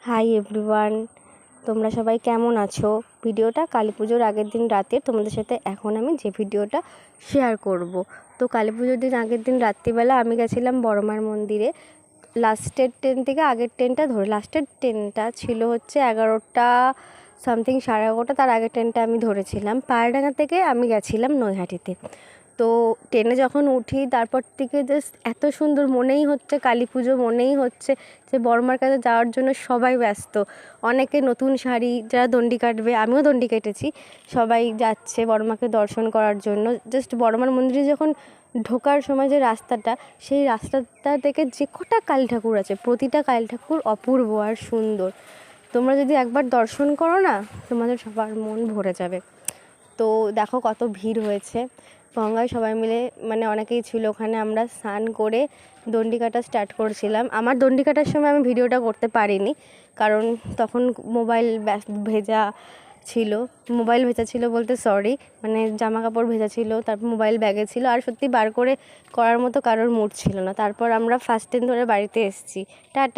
Hi everyone, তোমরা সবাই কেমন আছো? ভিডিওটা কালী পুজোর আগের দিন রাতে তোমাদের সাথে এখন আমি যে ভিডিওটা শেয়ার করব। তো কালী পুজোর দিন আগের দিন রাত্রিবেলা আমি গেছিলাম বড়মার মন্দিরে। লাস্টের ট্রেন থেকে আগের ট্রেনটা ধরে, লাস্টের ট্রেনটা ছিল হচ্ছে 11টা সামথিং, 11:30, তার আগের ট্রেনটা আমি ধরেছিলাম। পায়রাডাঙ্গা থেকে আমি গেছিলাম নৈহাটিতে। তো ট্রেনে যখন উঠি তারপর থেকে জাস্ট এত সুন্দর, মনেই হচ্ছে কালী পুজো, মনেই হচ্ছে যে বড়মার কাছে যাওয়ার জন্য সবাই ব্যস্ত। অনেকে নতুন শাড়ি, যারা দণ্ডি কাটবে, আমিও দণ্ডি কেটেছি, সবাই যাচ্ছে বড়মাকে দর্শন করার জন্য। জাস্ট বড়মার মন্দিরে যখন ঢোকার সময় যে রাস্তাটা, সেই রাস্তাটা থেকে যে কটা কালী ঠাকুর আছে, প্রতিটা কালী ঠাকুর অপূর্ব আর সুন্দর। তোমরা যদি একবার দর্শন করো না, তোমাদের সবার মন ভরে যাবে। তো দেখো কত ভিড় হয়েছে গঙ্গায়, সবাই মিলে মানে অনেকেই ছিল ওখানে। আমরা স্নান করে দণ্ডি কাটা স্টার্ট করেছিলাম। আমার দণ্ডি কাটার সময় আমি ভিডিওটা করতে পারিনি, কারণ তখন মোবাইল ভেজা ছিল। মোবাইল ভেজা ছিল বলতে সরি, মানে জামা কাপড় ভেজা ছিল, তারপর মোবাইল ব্যাগে ছিল, আর সত্যি বার করে করার মতো কারোর মুড ছিল না। তারপর আমরা ফার্স্ট ট্রেন ধরে বাড়িতে এসেছি। টাটা।